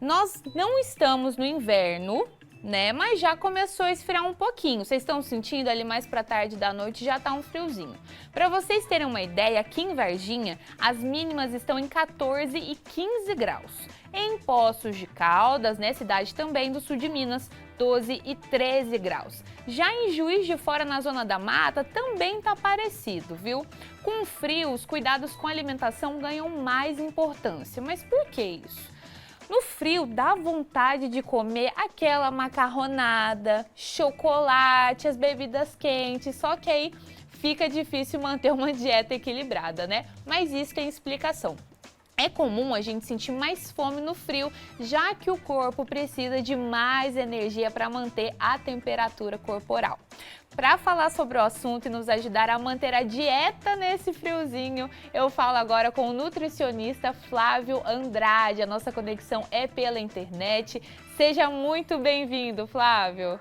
Nós não estamos no inverno, né? Mas já começou a esfriar um pouquinho. Vocês estão sentindo ali mais para tarde da noite, já tá um friozinho. Para vocês terem uma ideia, aqui em Varginha, as mínimas estão em 14 e 15 graus. Em Poços de Caldas, né, cidade também do sul de Minas, 12 e 13 graus. Já em Juiz de Fora, na zona da mata, também tá parecido, viu? Com frio, os cuidados com a alimentação ganham mais importância. Mas por que isso? No frio, dá vontade de comer aquela macarronada, chocolate, as bebidas quentes, só que aí fica difícil manter uma dieta equilibrada, né? Mas isso tem explicação. É comum a gente sentir mais fome no frio, já que o corpo precisa de mais energia para manter a temperatura corporal. Para falar sobre o assunto e nos ajudar a manter a dieta nesse friozinho, eu falo agora com o nutricionista Flávio Andrade. A nossa conexão é pela internet. Seja muito bem-vindo, Flávio.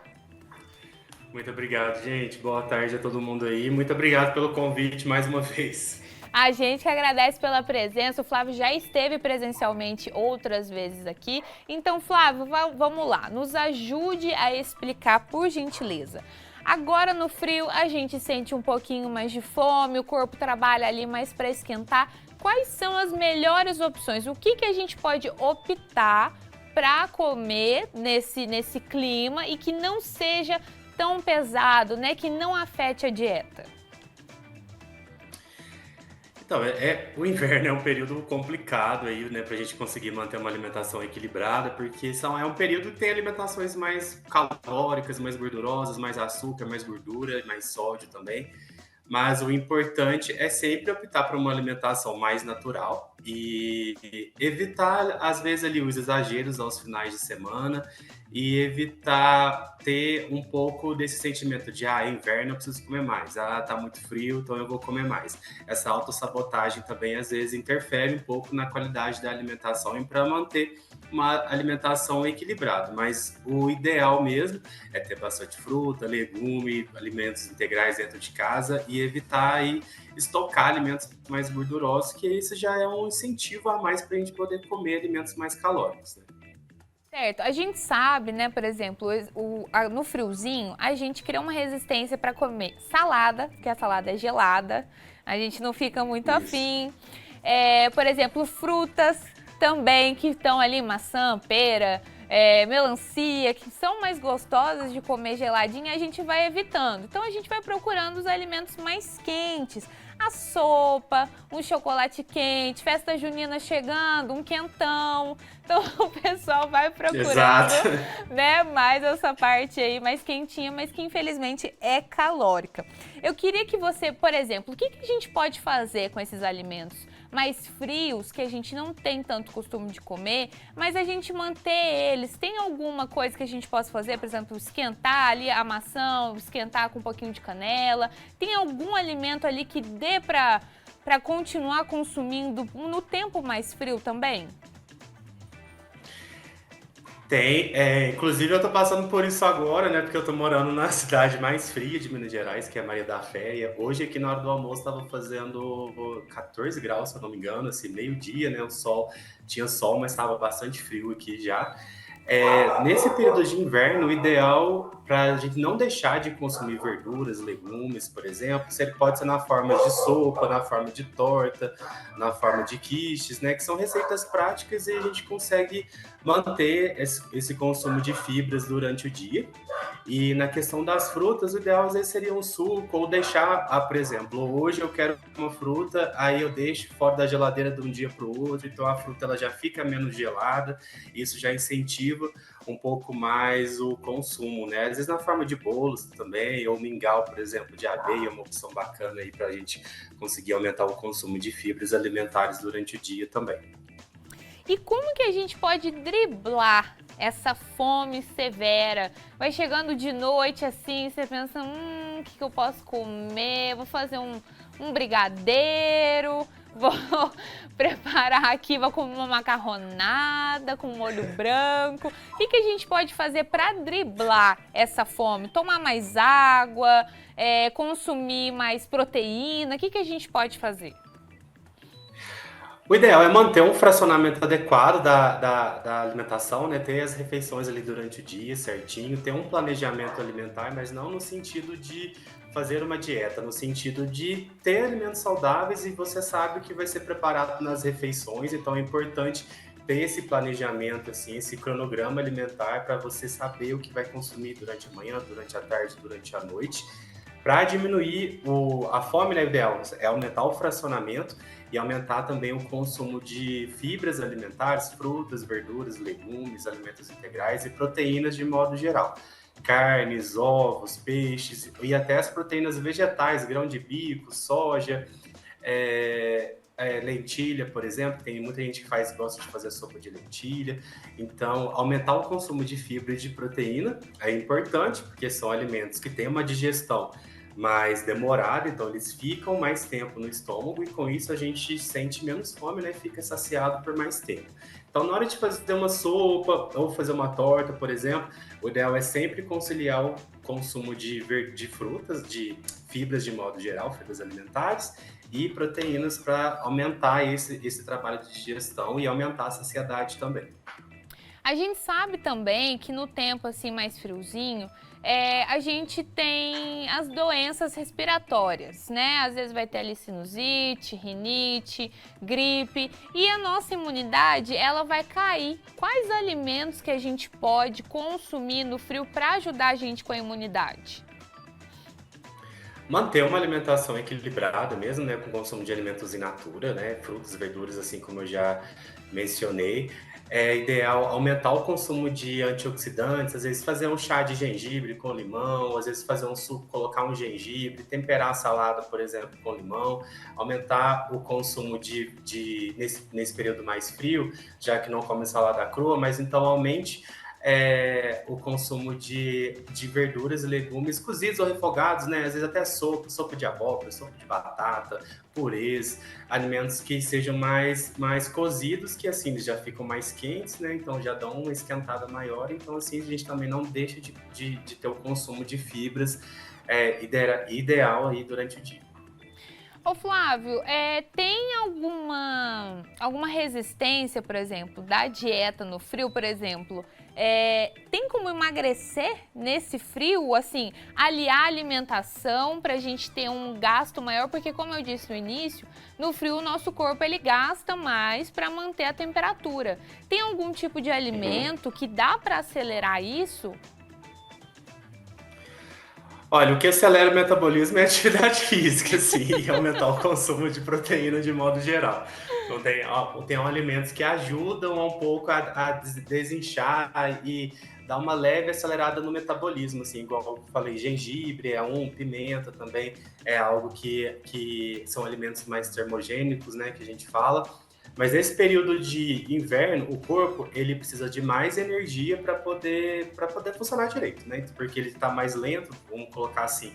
Muito obrigado, gente. Boa tarde a todo mundo aí. Muito obrigado pelo convite mais uma vez. A gente que agradece pela presença, o Flávio já esteve presencialmente outras vezes aqui. Então, Flávio, vamos lá, nos ajude a explicar, por gentileza. Agora no frio a gente sente um pouquinho mais de fome, o corpo trabalha ali mais para esquentar. Quais são as melhores opções? O que a gente pode optar para comer nesse clima e que não seja tão pesado, né? Que não afete a dieta? Então, o inverno é um período complicado aí, né, pra gente conseguir manter uma alimentação equilibrada, porque é um período que tem alimentações mais calóricas, mais gordurosas, mais açúcar, mais gordura, mais sódio também. Mas o importante é sempre optar por uma alimentação mais natural e evitar, às vezes, ali os exageros aos finais de semana e evitar ter um pouco desse sentimento de inverno eu preciso comer mais, tá muito frio, então eu vou comer mais. Essa autossabotagem também, às vezes, interfere um pouco na qualidade da alimentação e para manter uma alimentação equilibrada, mas o ideal mesmo é ter bastante fruta, legume, alimentos integrais dentro de casa e evitar aí estocar alimentos mais gordurosos, que isso já é um incentivo a mais para a gente poder comer alimentos mais calóricos, né? Certo, a gente sabe, né, por exemplo, no friozinho, a gente cria uma resistência para comer salada, porque a salada é gelada, a gente não fica muito Isso. afim. Por exemplo, frutas também que estão ali, maçã, pera, melancia, que são mais gostosas de comer geladinha, a gente vai evitando. Então a gente vai procurando os alimentos mais quentes. A sopa, um chocolate quente, festa junina chegando, um quentão. Então o pessoal vai procurando, Exato. né, mais essa parte aí mais quentinha, mas que infelizmente é calórica. Eu queria que você, por exemplo, o que a gente pode fazer com esses alimentos mais frios, que a gente não tem tanto costume de comer, mas a gente manter eles? Tem alguma coisa que a gente possa fazer, por exemplo, esquentar ali a maçã, esquentar com um pouquinho de canela? Tem algum alimento ali que dê para continuar consumindo no tempo mais frio também? Tem, inclusive eu tô passando por isso agora, né? Porque eu tô morando na cidade mais fria de Minas Gerais, que é Maria da Fé. E hoje aqui na hora do almoço tava fazendo 14 graus, se eu não me engano, assim, meio-dia, né? Tinha sol, mas estava bastante frio aqui já. Nesse período de inverno, o ideal para a gente não deixar de consumir verduras, legumes, por exemplo, pode ser na forma de sopa, na forma de torta, na forma de quiches, né? Que são receitas práticas e a gente consegue manter esse consumo de fibras durante o dia. E na questão das frutas, o ideal às vezes seria um suco ou deixar, por exemplo, hoje eu quero uma fruta, aí eu deixo fora da geladeira de um dia para o outro, então a fruta ela já fica menos gelada, isso já incentiva um pouco mais o consumo, né? Às vezes na forma de bolos também, ou mingau, por exemplo, de aveia, é uma opção bacana aí para a gente conseguir aumentar o consumo de fibras alimentares durante o dia também. E como que a gente pode driblar essa fome severa? Vai chegando de noite assim, você pensa, o que eu posso comer? Vou fazer um brigadeiro, vou preparar aqui, vou comer uma macarronada com molho branco. O que a gente pode fazer para driblar essa fome? Tomar mais água, consumir mais proteína? O que a gente pode fazer? O ideal é manter um fracionamento adequado da alimentação, né? Ter as refeições ali durante o dia certinho, ter um planejamento alimentar, mas não no sentido de fazer uma dieta, no sentido de ter alimentos saudáveis e você sabe o que vai ser preparado nas refeições, então é importante ter esse planejamento, assim, esse cronograma alimentar para você saber o que vai consumir durante a manhã, durante a tarde, durante a noite para diminuir a fome, né, o ideal é aumentar o fracionamento e aumentar também o consumo de fibras alimentares, frutas, verduras, legumes, alimentos integrais e proteínas de modo geral. Carnes, ovos, peixes e até as proteínas vegetais, grão de bico, soja, lentilha, por exemplo. Tem muita gente que gosta de fazer sopa de lentilha. Então, aumentar o consumo de fibra e de proteína é importante, porque são alimentos que têm uma digestão mais demorada, então eles ficam mais tempo no estômago e com isso a gente sente menos fome, né? Fica saciado por mais tempo. Então, na hora de fazer uma sopa ou fazer uma torta, por exemplo, o ideal é sempre conciliar o consumo de frutas, de fibras de modo geral, fibras alimentares, e proteínas para aumentar esse trabalho de digestão e aumentar a saciedade também. A gente sabe também que no tempo assim mais friozinho, a gente tem as doenças respiratórias, né? Às vezes vai ter ali sinusite, rinite, gripe e a nossa imunidade ela vai cair. Quais alimentos que a gente pode consumir no frio para ajudar a gente com a imunidade? Manter uma alimentação equilibrada mesmo, né, com consumo de alimentos in natura, né, frutas, verduras, assim como eu já mencionei. É ideal aumentar o consumo de antioxidantes, às vezes fazer um chá de gengibre com limão, às vezes fazer um suco, colocar um gengibre, temperar a salada, por exemplo, com limão, aumentar o consumo nesse período mais frio, já que não come salada crua, mas então aumente o consumo de verduras e legumes cozidos ou refogados, né? Às vezes até sopa de abóbora, sopa de batata, purês, alimentos que sejam mais cozidos, que assim eles já ficam mais quentes, né? Então já dão uma esquentada maior. Então assim a gente também não deixa de ter o consumo de fibras ideal aí durante o dia. Ô Flávio, tem alguma resistência, por exemplo, da dieta no frio, por exemplo? Tem como emagrecer nesse frio, assim, aliar a alimentação para a gente ter um gasto maior? Porque, como eu disse no início, no frio o nosso corpo ele gasta mais para manter a temperatura. Tem algum tipo de alimento que dá para acelerar isso? Olha, o que acelera o metabolismo é a atividade física, sim, e aumentar o consumo de proteína de modo geral. Então, tem alimentos que ajudam um pouco a desinchar e dar uma leve acelerada no metabolismo, assim, igual eu falei, gengibre pimenta também é algo que são alimentos mais termogênicos, né, que a gente fala. Mas nesse período de inverno, o corpo ele precisa de mais energia para poder funcionar direito, né? Porque ele está mais lento, vamos colocar assim,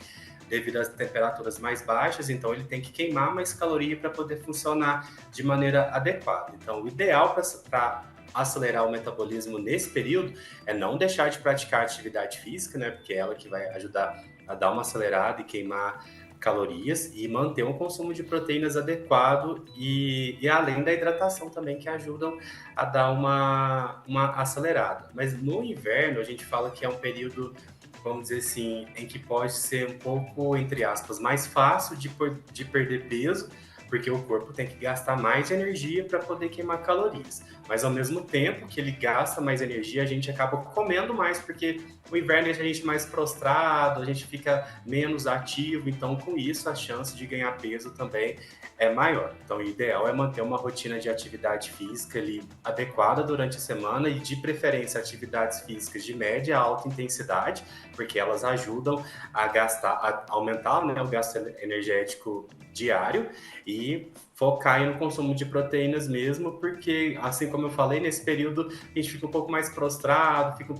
devido às temperaturas mais baixas, então ele tem que queimar mais caloria para poder funcionar de maneira adequada. Então, o ideal para acelerar o metabolismo nesse período é não deixar de praticar atividade física, né? Porque é ela que vai ajudar a dar uma acelerada e queimar calorias e manter um consumo de proteínas adequado e além da hidratação também, que ajudam a dar uma acelerada. Mas no inverno, a gente fala que é um período, vamos dizer assim, em que pode ser um pouco, entre aspas, mais fácil de perder peso, porque o corpo tem que gastar mais energia para poder queimar calorias. Mas ao mesmo tempo que ele gasta mais energia, a gente acaba comendo mais, porque o inverno deixa a gente mais prostrado, a gente fica menos ativo, então com isso a chance de ganhar peso também é maior. Então o ideal é manter uma rotina de atividade física ali adequada durante a semana e de preferência atividades físicas de média a alta intensidade, porque elas ajudam a aumentar, né, o gasto energético diário e focar aí no consumo de proteínas mesmo, porque, assim como eu falei, nesse período a gente fica um pouco mais prostrado, fica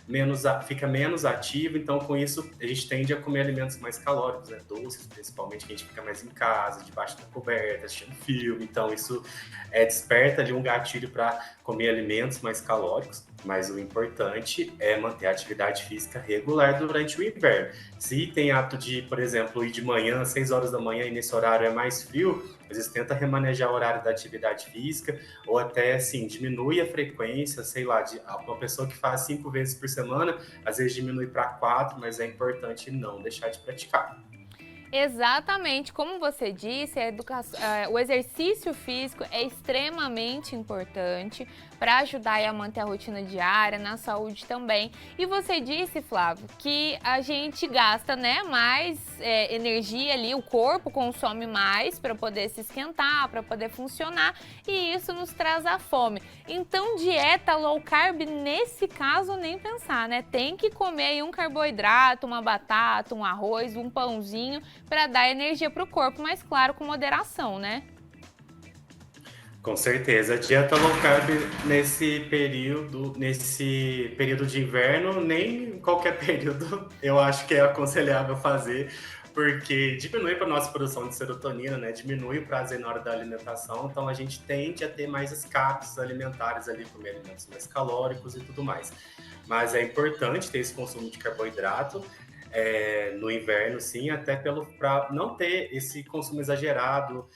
menos ativo, então com isso a gente tende a comer alimentos mais calóricos, né? Doces principalmente, que a gente fica mais em casa, debaixo da coberta, assistindo filme, então isso desperta ali um gatilho para comer alimentos mais calóricos. Mas o importante é manter a atividade física regular durante o inverno. Se tem hábito de, por exemplo, ir de manhã, 6 horas da manhã, e nesse horário é mais frio, às vezes tenta remanejar o horário da atividade física, ou até, assim, diminui a frequência, sei lá, de uma pessoa que faz 5 vezes por semana, às vezes diminui para 4, mas é importante não deixar de praticar. Exatamente, como você disse, o exercício físico é extremamente importante para ajudar a manter a rotina diária, na saúde também. E você disse, Flávio, que a gente gasta, né, mais energia ali, o corpo consome mais para poder se esquentar, para poder funcionar, e isso nos traz a fome. Então, dieta low carb, nesse caso, nem pensar, né? Tem que comer aí um carboidrato, uma batata, um arroz, um pãozinho, para dar energia para o corpo, mas claro, com moderação, né? Com certeza. A dieta low carb nesse período de inverno, nem em qualquer período, eu acho que é aconselhável fazer, porque diminui para a nossa produção de serotonina, né? Diminui o prazer na hora da alimentação, então a gente tende a ter mais escapes alimentares ali, comer alimentos mais calóricos e tudo mais. Mas é importante ter esse consumo de carboidrato no inverno, sim, até para não ter esse consumo exagerado.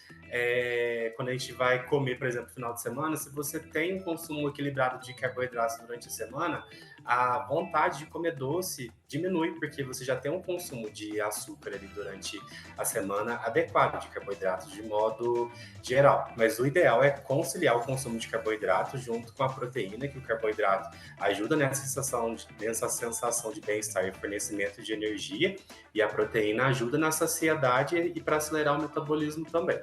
Quando a gente vai comer, por exemplo, no final de semana, se você tem um consumo equilibrado de carboidratos durante a semana, a vontade de comer doce diminui, porque você já tem um consumo de açúcar ali durante a semana adequado de carboidratos, de modo geral. Mas o ideal é conciliar o consumo de carboidrato junto com a proteína, que o carboidrato ajuda nessa sensação de bem-estar e fornecimento de energia, e a proteína ajuda na saciedade e para acelerar o metabolismo também.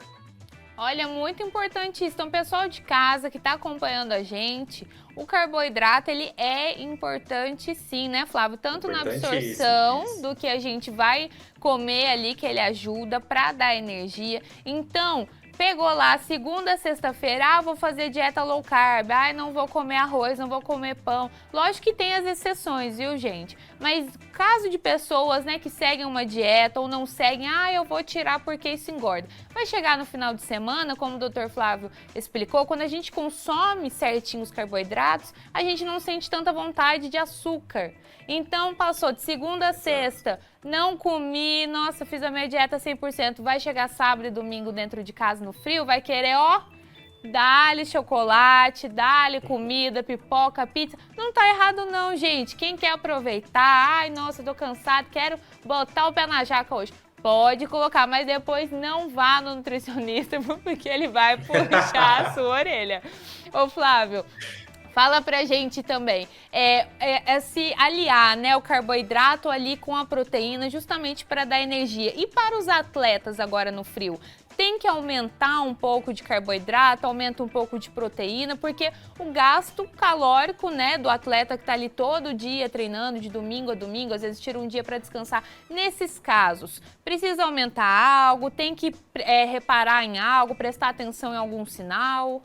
Olha, muito importante isso. Então, pessoal de casa que está acompanhando a gente, o carboidrato, ele é importante sim, né, Flávio? Tanto na absorção Isso. do que a gente vai comer ali, que ele ajuda para dar energia. Então, pegou lá segunda, sexta-feira, vou fazer dieta low carb, não vou comer arroz, não vou comer pão. Lógico que tem as exceções, viu, gente? Mas caso de pessoas, né, que seguem uma dieta ou não seguem, eu vou tirar porque isso engorda. Vai chegar no final de semana, como o Dr. Flávio explicou, quando a gente consome certinho os carboidratos, a gente não sente tanta vontade de açúcar. Então, passou de segunda a sexta, não comi, nossa, fiz a minha dieta 100%, vai chegar sábado e domingo dentro de casa no frio, vai querer, dá-lhe chocolate, dá-lhe comida, pipoca, pizza. Não tá errado não, gente. Quem quer aproveitar, nossa, tô cansado, quero botar o pé na jaca hoje. Pode colocar, mas depois não vá no nutricionista, porque ele vai puxar a sua orelha. Ô, Flávio, fala pra gente também, se aliar, né, o carboidrato ali com a proteína justamente para dar energia. E para os atletas agora no frio, tem que aumentar um pouco de carboidrato, aumenta um pouco de proteína, porque o gasto calórico, né, do atleta que está ali todo dia treinando, de domingo a domingo, às vezes tira um dia para descansar. Nesses casos, precisa aumentar algo, tem que reparar em algo, prestar atenção em algum sinal?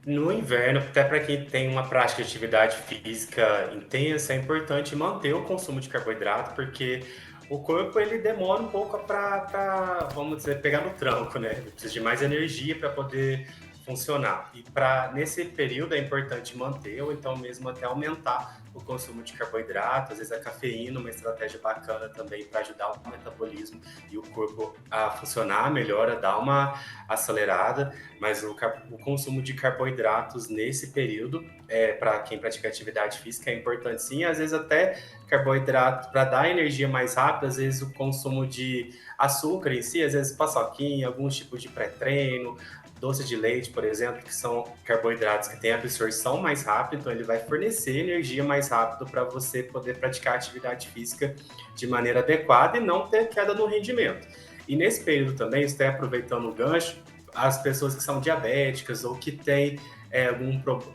No inverno, até para quem tem uma prática de atividade física intensa, é importante manter o consumo de carboidrato, porque o corpo ele demora um pouco para, vamos dizer, pegar no tranco, né? Ele precisa de mais energia para poder funcionar. E nesse período é importante manter ou então mesmo até aumentar o consumo de carboidrato. Às vezes a cafeína é uma estratégia bacana também para ajudar o metabolismo e o corpo a funcionar melhor, a dar uma acelerada. Mas o consumo de carboidratos nesse período, para quem pratica atividade física, é importante sim. Às vezes até carboidrato para dar energia mais rápida, às vezes o consumo de açúcar em si, às vezes paçoquinha, alguns tipos de pré-treino, doce de leite, por exemplo, que são carboidratos que têm absorção mais rápida, então ele vai fornecer energia mais rápido para você poder praticar atividade física de maneira adequada e não ter queda no rendimento. E nesse período também, estou aproveitando o gancho, as pessoas que são diabéticas ou que têm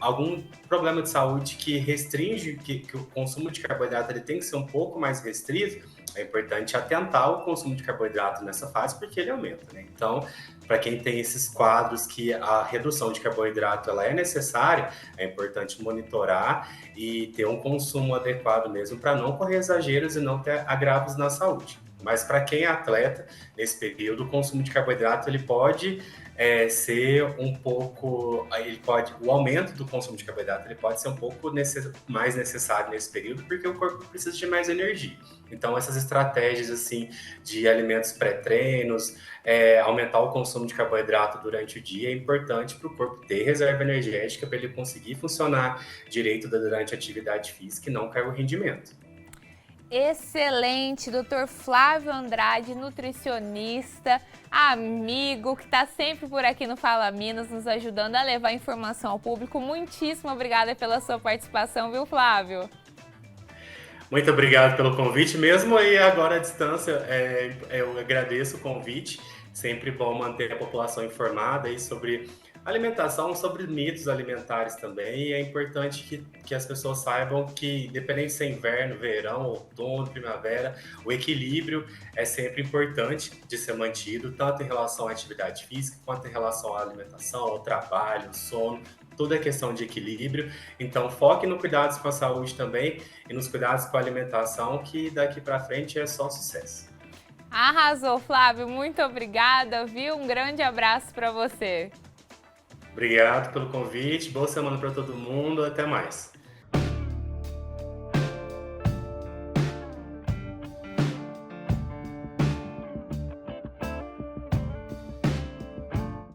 algum problema de saúde que restringe, que o consumo de carboidrato ele tem que ser um pouco mais restrito, é importante atentar o consumo de carboidrato nessa fase, porque ele aumenta, né? Então, para quem tem esses quadros que a redução de carboidrato ela é necessária, é importante monitorar e ter um consumo adequado mesmo para não correr exageros e não ter agravos na saúde. Mas para quem é atleta, nesse período, o consumo de carboidrato ele pode ser um pouco, o aumento do consumo de carboidrato ele pode ser um pouco mais necessário nesse período, porque o corpo precisa de mais energia. Então, essas estratégias assim de alimentos pré-treinos, aumentar o consumo de carboidrato durante o dia é importante para o corpo ter reserva energética para ele conseguir funcionar direito durante a atividade física e não cair o rendimento. Excelente, Dr. Flávio Andrade, nutricionista, amigo, que está sempre por aqui no Fala Minas, nos ajudando a levar informação ao público. Muitíssimo obrigada pela sua participação, viu, Flávio? Muito obrigado pelo convite. Mesmo aí agora à distância, eu agradeço o convite. Sempre bom manter a população informada aí sobre alimentação, sobre mitos alimentares também. E é importante que as pessoas saibam que, independente se é inverno, verão, outono, primavera, o equilíbrio é sempre importante de ser mantido, tanto em relação à atividade física, quanto em relação à alimentação, ao trabalho, ao sono. Tudo é questão de equilíbrio. Então, foque no cuidados com a saúde também e nos cuidados com a alimentação, que daqui para frente é só sucesso. Arrasou, Flávio. Muito obrigada, viu? Um grande abraço para você. Obrigado pelo convite. Boa semana para todo mundo. Até mais.